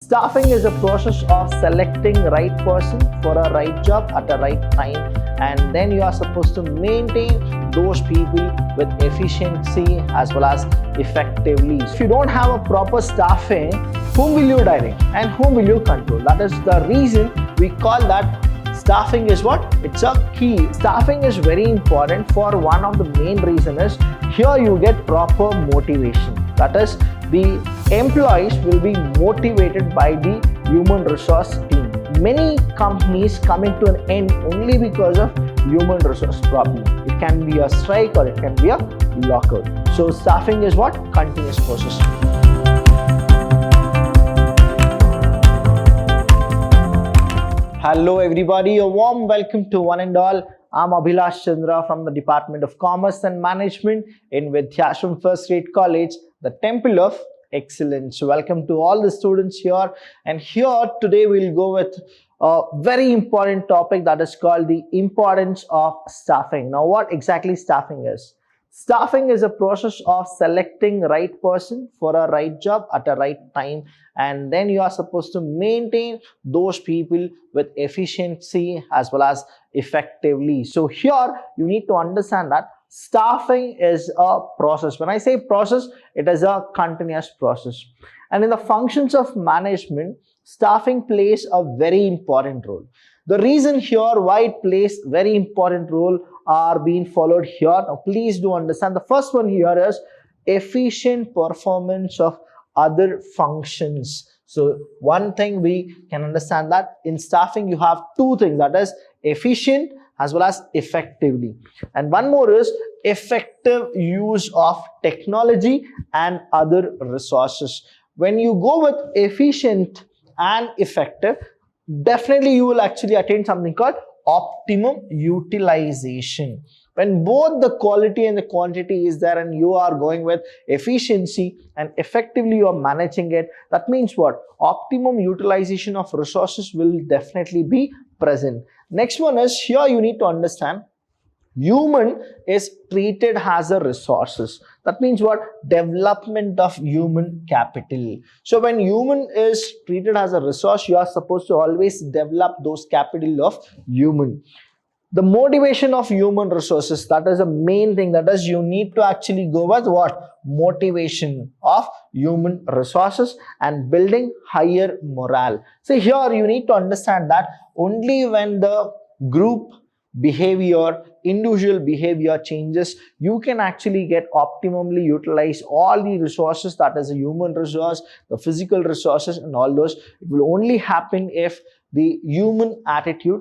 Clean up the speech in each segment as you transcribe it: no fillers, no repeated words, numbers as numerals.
Staffing is a process of selecting right person for a right job at a right time, and then you are supposed to maintain those people with efficiency as well as effectively. If you don't have a proper staffing, whom will you direct and whom will you control? That is the reason we call that staffing is what? It's a key. Staffing is very important for one of the main reason is here you get proper motivation. That is, the employees will be motivated by the human resource team. Many companies coming to an end only because of human resource problem. It can be a strike or it can be a lockout. So staffing is what? Continuous process. Hello everybody, a warm welcome to one and all. I'm Abhilash Chandra from the Department of Commerce and Management in Vidyashram First Grade College, the Temple of Excellence. Welcome to all the students here, and here today we'll go with a very important topic that is called the importance of staffing. Now, what exactly staffing is? Staffing is a process of selecting right person for a right job at a right time, and then you are supposed to maintain those people with efficiency as well as effectively. So here you need to understand that staffing is a process. When I say process, it is a continuous process. And in the functions of management, staffing plays a very important role. The reason here why it plays very important role are being followed here. Now, please do understand. The first one here is efficient performance of other functions. So one thing we can understand that in staffing you have two things, that is efficient as well as effectively. And one more is effective use of technology and other resources. When you go with efficient and effective, definitely you will actually attain something called optimum utilization. When both the quality and the quantity is there and you are going with efficiency and effectively you are managing it, that means what? Optimum utilization of resources will definitely be present. Next one is here you need to understand human is treated as a resources. That means what? Development of human capital. So when human is treated as a resource, you are supposed to always develop those capital of human. The motivation of human resources, that is the main thing. That is, you need to actually go with what? Motivation of human resources and building higher morale. So here you need to understand that only when the group behavior, individual behavior changes, you can actually get optimally utilize all the resources, that is a human resource, the physical resources and all those. It will only happen if the human attitude,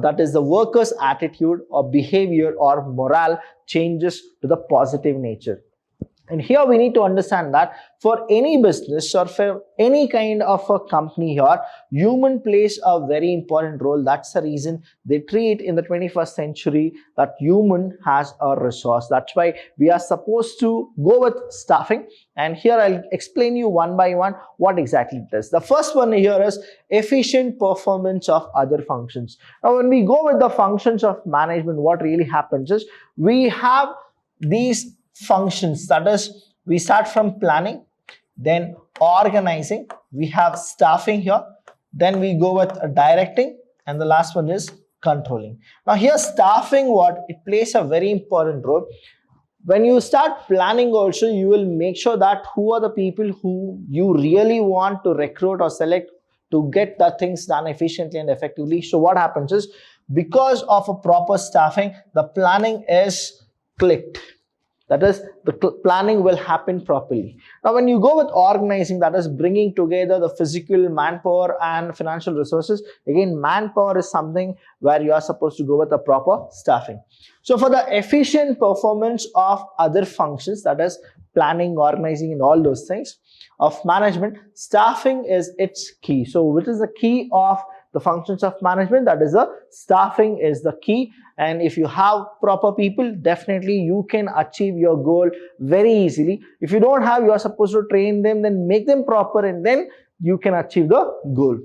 that is the workers' attitude or behavior or morale changes to the positive nature. And here we need to understand that for any business or for any kind of a company here, human plays a very important role. That's the reason they treat in the 21st century that human has a resource. That's why we are supposed to go with staffing. And here I'll explain you one by one what exactly it is. The first one here is efficient performance of other functions. Now, when we go with the functions of management, what really happens is we have these functions, that is, we start from planning, then organizing, we have staffing here, then we go with directing, and the last one is controlling. Now here staffing, what? It plays a very important role. When you start planning also, you will make sure that who are the people who you really want to recruit or select to get the things done efficiently and effectively. So what happens is, because of a proper staffing, the planning is clicked. That is, the planning will happen properly. Now, when you go with organizing, that is bringing together the physical, manpower and financial resources. Again, manpower is something where you are supposed to go with a proper staffing. So for the efficient performance of other functions, that is planning, organizing and all those things of management, staffing is its key. So which is the key of the functions of management? That is the staffing is the key. And if you have proper people, definitely you can achieve your goal very easily. If you don't have, you are supposed to train them, then make them proper, and then you can achieve the goal.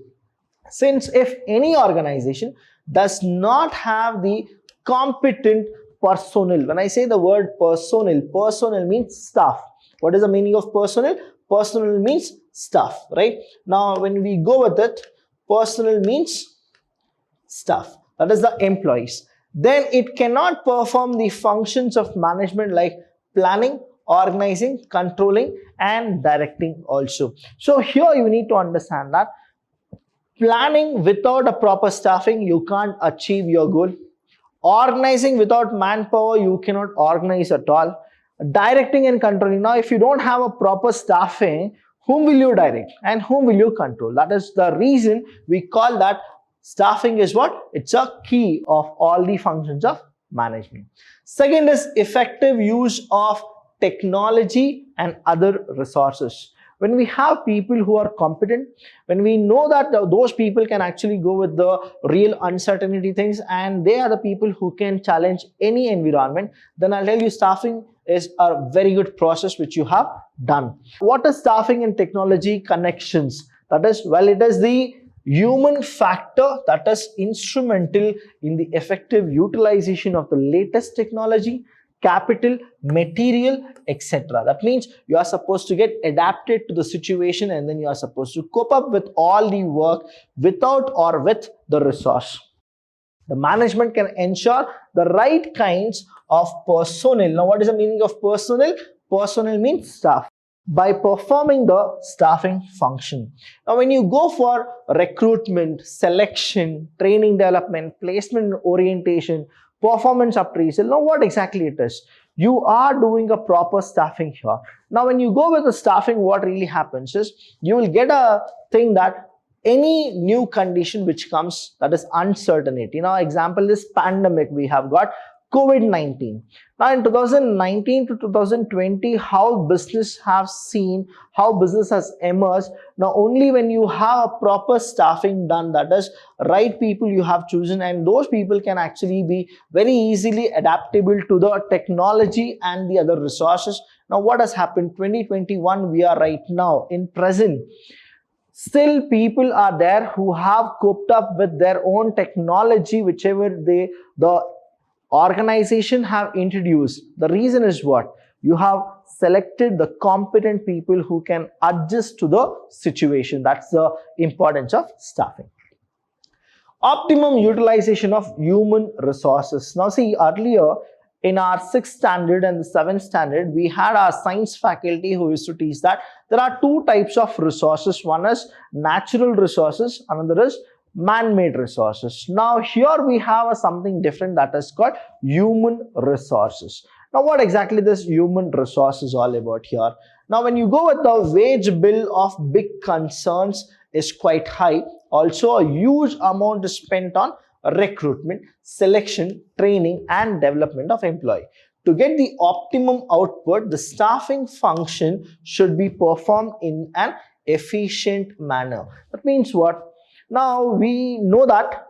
Since if any organization does not have the competent personnel, when I say the word personnel, personnel means staff. What is the meaning of personnel? Personnel means staff, right? Now, when we go with it, personnel means staff, that is the employees. Then it cannot perform the functions of management like planning, organizing, controlling, and directing also. So here you need to understand that planning without a proper staffing, you can't achieve your goal. Organizing without manpower, you cannot organize at all. Directing and controlling. Now, if you don't have a proper staffing, whom will you direct and whom will you control? That is the reason we call that staffing is what? It's a key of all the functions of management. Second is effective use of technology and other resources. When we have people who are competent, when we know that those people can actually go with the real uncertainty things and they are the people who can challenge any environment, then I'll tell you staffing is a very good process which you have done. What is staffing and technology connections? That is, well, it is the human factor that is instrumental in the effective utilization of the latest technology, capital, material, etc. That means you are supposed to get adapted to the situation and then you are supposed to cope up with all the work without or with the resource. The management can ensure the right kinds of personnel. Now, what is the meaning of personnel? Personnel means staff. By performing the staffing function. Now, when you go for recruitment, selection, training development, placement orientation, performance appraisal, now what exactly it is? You are doing a proper staffing here. Now, when you go with the staffing, what really happens is you will get a thing that any new condition which comes, that is uncertainty. Now, example, this pandemic we have got COVID-19. Now, in 2019 to 2020, how business have seen, how business has emerged. Now, only when you have a proper staffing done, that is, right people you have chosen, and those people can actually be very easily adaptable to the technology and the other resources. Now, what has happened? 2021, we are right now in present. Still, people are there who have coped up with their own technology, whichever the organization have introduced. The reason is what? You have selected the competent people who can adjust to the situation. That's the importance of staffing. Optimum utilization of human resources. Now, see, earlier in our 6th standard and the 7th standard, we had our science faculty who used to teach that there are two types of resources. One is natural resources, another is man-made resources. Now, here we have something different that is called human resources. Now, what exactly this human resource is all about here? Now, when you go with the wage bill of big concerns is quite high. Also, a huge amount is spent on recruitment, selection, training, and development of employee. To get the optimum output, the staffing function should be performed in an efficient manner. That means what? Now, we know that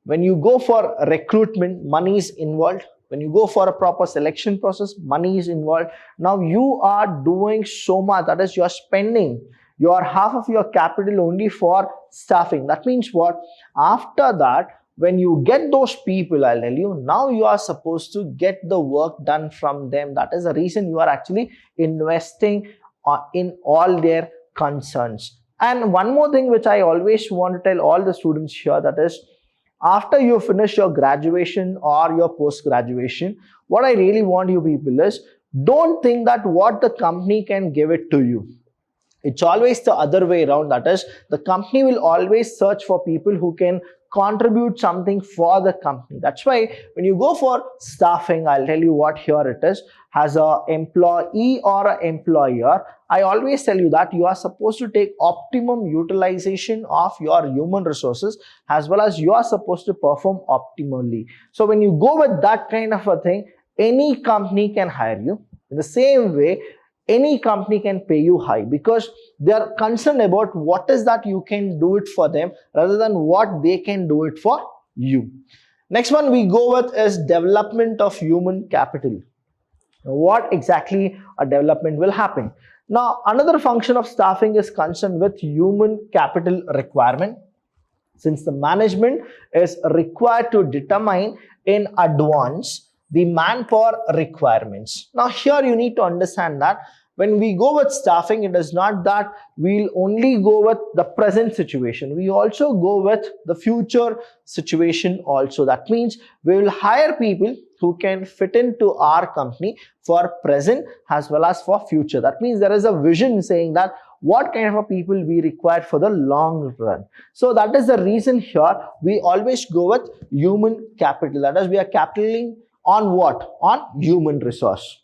when you go for recruitment, money is involved. When you go for a proper selection process, money is involved. Now, you are doing so much, that is, you are spending your half of your capital only for staffing. That means what? After that, when you get those people, I'll tell you, now you are supposed to get the work done from them. That is the reason you are actually investing in all their concerns. And one more thing which I always want to tell all the students here, that is, after you finish your graduation or your post-graduation, what I really want you people is, don't think that what the company can give it to you. It's always the other way around. That is, the company will always search for people who can contribute something for the company. That's why when you go for staffing, I'll tell you what here it is. As an employee or an employer, I always tell you that you are supposed to take optimum utilization of your human resources, as well as you are supposed to perform optimally. So when you go with that kind of a thing, any company can hire you. In the same way, any company can pay you high, because they are concerned about what is that you can do it for them rather than what they can do it for you. Next one we go with is development of human capital. What exactly a development will happen? Now, another function of staffing is concerned with human capital requirement. Since the management is required to determine in advance the manpower requirements. Now, here you need to understand that When we go with staffing, it is not that we'll only go with the present situation. We also go with the future situation also. That means we will hire people who can fit into our company for present as well as for future. That means there is a vision saying that what kind of people we require for the long run. So that is the reason here we always go with human capital. That is, we are capitaling on what? On human resource.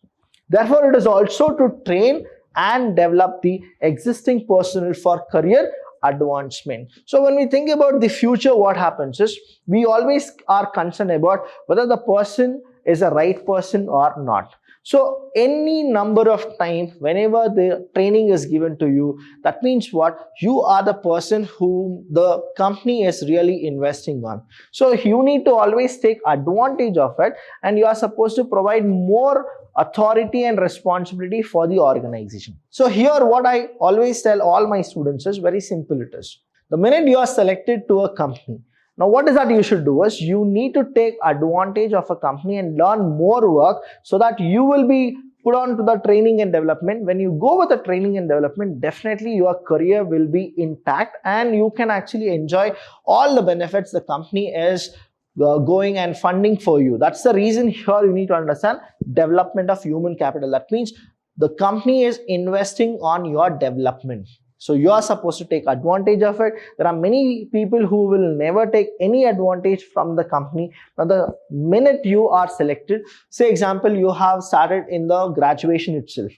Therefore, it is also to train and develop the existing personnel for career advancement. So when we think about the future, what happens is we always are concerned about whether the person is a right person or not. So any number of time whenever the training is given to you, that means what? You are the person whom the company is really investing on. So you need to always take advantage of it, and you are supposed to provide more authority and responsibility for the organization. So here what I always tell all my students is very simple. It is the minute you are selected to a company, now what is that you should do is you need to take advantage of a company and learn more work so that you will be put on to the training and development. When you go with the training and development, definitely your career will be intact and you can actually enjoy all the benefits the company is going and funding for you. That's the reason here you need to understand development of human capital. That means the company is investing on your development. So you are supposed to take advantage of it. There are many people who will never take any advantage from the company. Now the minute you are selected, say example, you have started in the graduation itself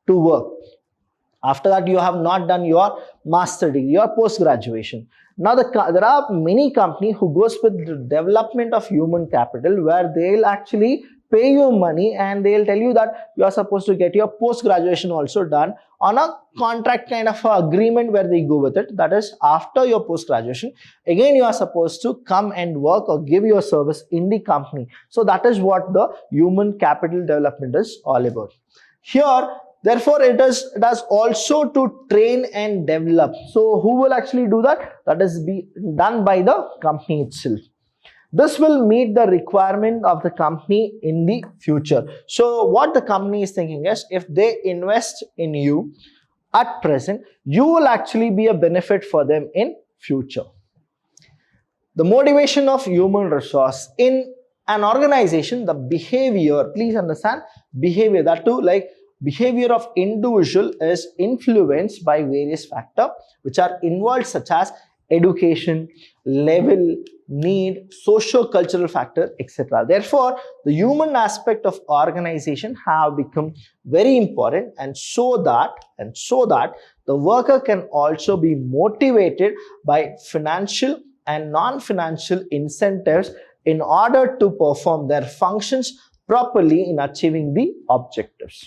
to work. After that, you have not done your master degree, your post-graduation. Now there are many companies who goes with the development of human capital, where they'll actually pay you money and they'll tell you that you are supposed to get your post-graduation also done on a contract kind of agreement, where they go with it. That is, after your post-graduation, again you are supposed to come and work or give your service in the company. So that is what the human capital development is all about. Here, therefore, it has also to train and develop. So who will actually do that? That is be done by the company itself. This will meet the requirement of the company in the future. So what the company is thinking is, if they invest in you at present, you will actually be a benefit for them in future. The motivation of human resource in an organization, the behavior, please understand behavior, that too, like behavior of individual is influenced by various factors which are involved, such as education, level, need, socio-cultural factor, etc. Therefore, the human aspect of organization have become very important, and so that the worker can also be motivated by financial and non-financial incentives in order to perform their functions properly in achieving the objectives.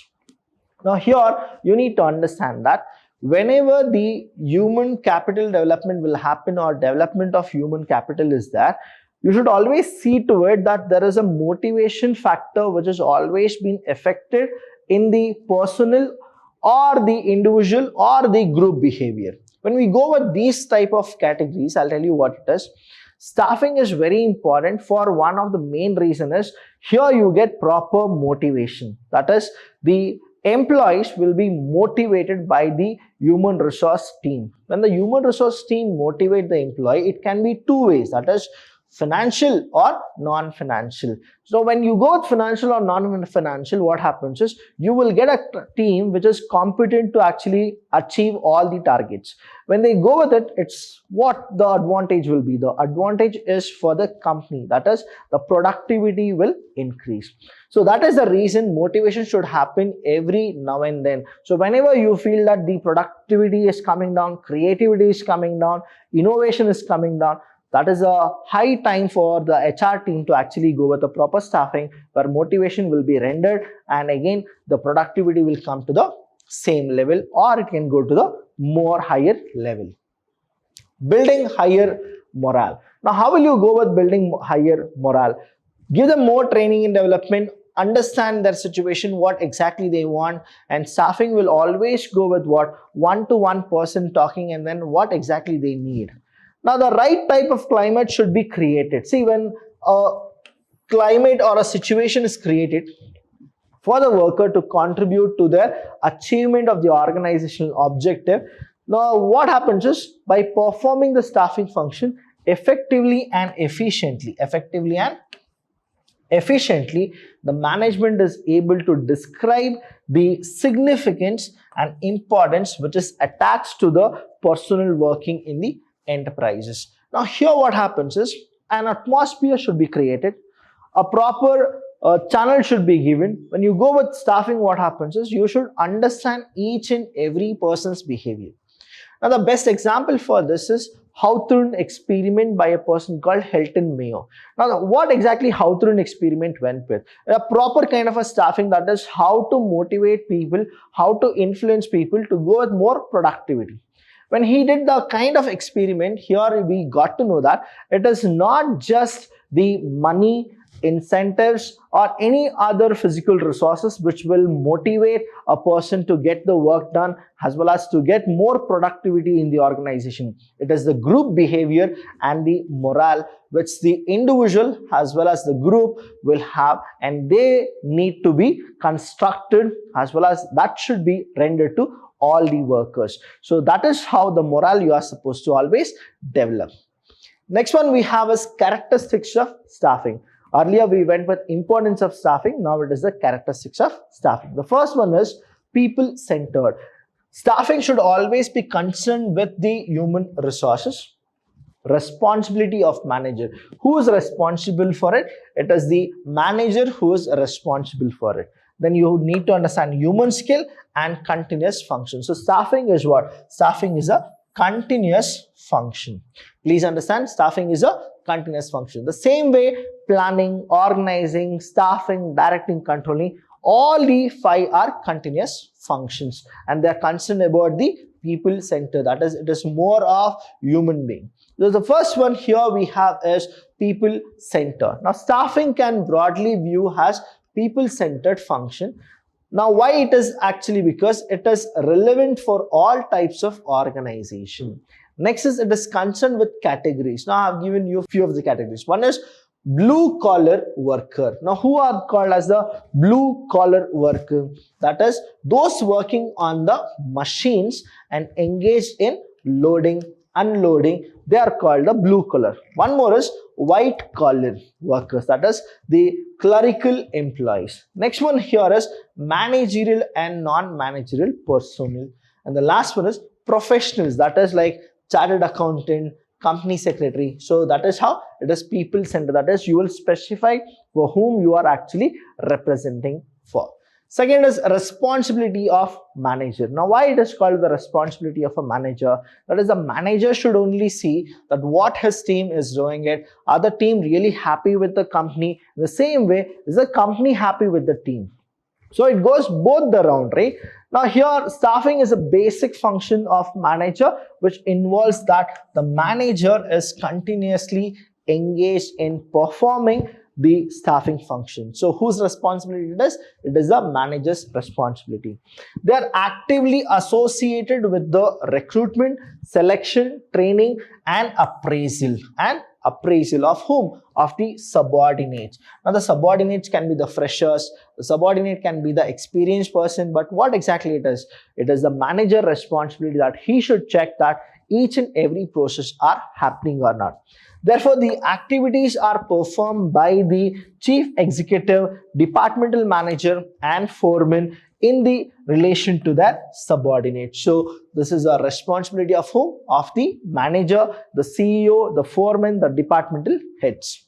Now here you need to understand that whenever the human capital development will happen, or development of human capital is there, you should always see to it that there is a motivation factor which has always been affected in the personal or the individual or the group behavior. When we go with these type of categories, I'll tell you what it is. Staffing is very important for one of the main reason is here you get proper motivation. That is, the employees will be motivated by the human resource team. When the human resource team motivate the employee, it can be two ways, that is financial or non-financial. So when you go with financial or non-financial, what happens is you will get a team which is competent to actually achieve all the targets. When they go with it, it's what the advantage will be. The advantage is for the company, that is the productivity will increase. So that is the reason motivation should happen every now and then. So whenever you feel that the productivity is coming down, creativity is coming down, innovation is coming down, that is a high time for the HR team to actually go with a proper staffing, where motivation will be rendered, and again the productivity will come to the same level, or it can go to the more higher level. Building higher morale. Now how will you go with building higher morale? Give them more training and development, understand their situation, what exactly they want, and staffing will always go with what? One-to-one person talking, and then what exactly they need. Now the right type of climate should be created. See, when a climate or a situation is created, for the worker to contribute to their achievement of the organizational objective. Now, what happens is by performing the staffing function effectively and efficiently, the management is able to describe the significance and importance which is attached to the personnel working in the enterprises. Now, here what happens is an atmosphere should be created, a proper channel should be given. When you go with staffing, what happens is you should understand each and every person's behavior. Now, the best example for this is Hawthorne experiment by a person called Hilton Mayo. Now, what exactly Hawthorne experiment went with? A proper kind of a staffing, that is how to motivate people, how to influence people to go with more productivity. When he did the kind of experiment, here we got to know that it is not just the money, incentives or any other physical resources which will motivate a person to get the work done as well as to get more productivity in the organization. It is the group behavior and the morale which the individual as well as the group will have, and they need to be constructed as well as that should be rendered to all the workers. So that is how the morale you are supposed to always develop. Next one we have is characteristics of staffing. Earlier we went with importance of staffing, now it is the characteristics of staffing. The first one is people-centered. Staffing should always be concerned with the human resources. Responsibility of manager. Who is responsible for it? It is the manager who is responsible for it. Then you need to understand human skill and continuous function. So staffing is what? Staffing is a continuous function. Please understand, staffing is a continuous function. The same way, planning, organizing, staffing, directing, controlling, all the five are continuous functions and they are concerned about the people center. That is, it is more of human being. So the first one here we have is people center. Now staffing can broadly view as people centered function. Now why it is actually? Because it is relevant for all types of organization. Next is it is concerned with categories. Now I have given you a few of the categories. One is blue collar worker. Now who are called as the blue collar worker? That is those working on the machines and engaged in loading, unloading, they are called the blue collar. One more is white collar workers, that is the clerical employees. Next one here is managerial and non-managerial personnel. And the last one is professionals, that is like chartered accountant, company secretary. So that is how it is people centered, that is you will specify for whom you are actually representing for. Second is responsibility of manager. Now why it is called the responsibility of a manager? That is the manager should only see that what his team is doing it. Are the team really happy with the company? The same way, is the company happy with the team? So it goes both the round, right? Now here staffing is a basic function of manager which involves that the manager is continuously engaged in performing the staffing function. So whose responsibility it is? It is the manager's responsibility. They are actively associated with the recruitment, selection, training and appraisal. And appraisal of whom? Of the subordinates. Now the subordinates can be the freshers, the subordinate can be the experienced person, but what exactly it is? It is the manager responsibility that he should check that each and every process are happening or not. Therefore, the activities are performed by the chief executive, departmental manager and foreman in the relation to their subordinates. So this is a responsibility of whom? Of the manager, the CEO, the foreman, the departmental heads.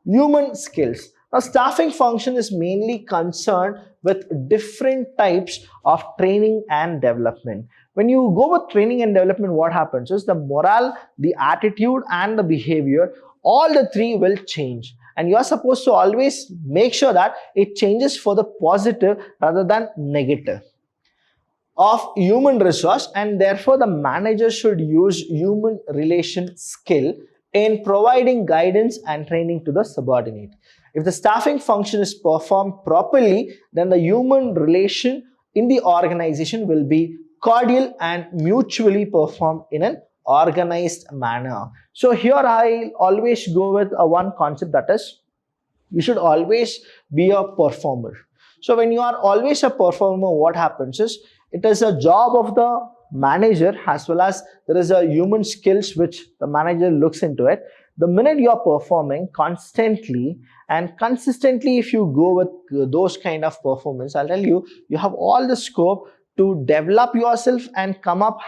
Human skills. Now staffing function is mainly concerned with different types of training and development. When you go with training and development, what happens is the morale, the attitude and the behavior, all the three will change. And you are supposed to always make sure that it changes for the positive rather than negative of human resource, and therefore the manager should use human relation skill in providing guidance and training to the subordinate. If the staffing function is performed properly, then the human relation in the organization will be cordial and mutually performed in an organized manner. So here I always go with one concept, that is you should always be a performer. So when you are always a performer, what happens is it is a job of the manager, as well as there is a human skills which the manager looks into it. The minute you are performing constantly and consistently, if you go with those kind of performance, I'll tell you, you have all the scope to develop yourself and come up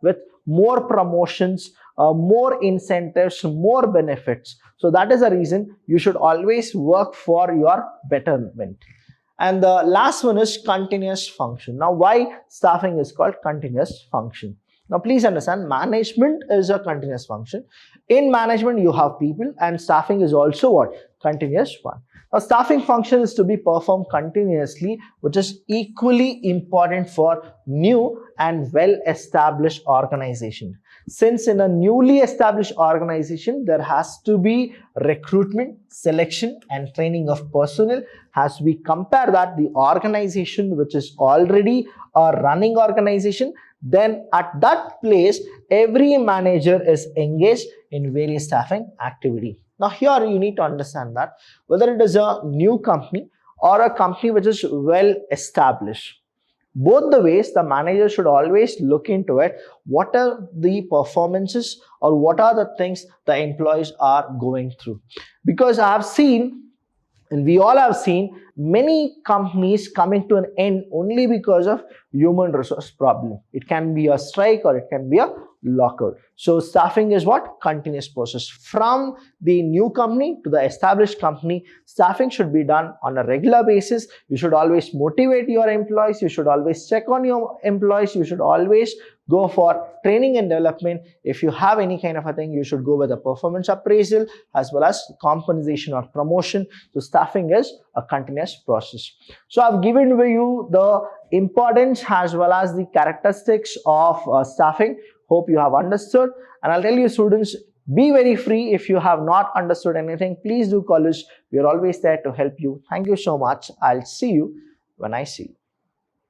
with more promotions, more incentives, more benefits. So that is the reason you should always work for your betterment. And the last one is continuous function. Now, why staffing is called continuous function? Now, please understand, management is a continuous function. In management, you have people, and staffing is also what? Continuous one. Now, staffing function is to be performed continuously, which is equally important for new and well-established organization. Since in a newly established organization, there has to be recruitment, selection, and training of personnel. As we compare that, the organization which is already a running organization, then at that place, every manager is engaged in various staffing activity. Now here you need to understand that whether it is a new company or a company which is well established, both the ways the manager should always look into it. What are the performances or what are the things the employees are going through? Because I have seen, and we all have seen, many companies coming to an end only because of human resource problem. It can be a strike or it can be a lockout. So staffing is what? Continuous process. From the new company to the established company, staffing should be done on a regular basis. You should always motivate your employees. You should always check on your employees. You should always go for training and development. If you have any kind of a thing, you should go with a performance appraisal as well as compensation or promotion. So staffing is a continuous process. So I've given you the importance as well as the characteristics of staffing. Hope you have understood, and I'll tell you, students, be very free. If you have not understood anything, please do call us. We are always there to help you. Thank you so much. I'll see you when I see you.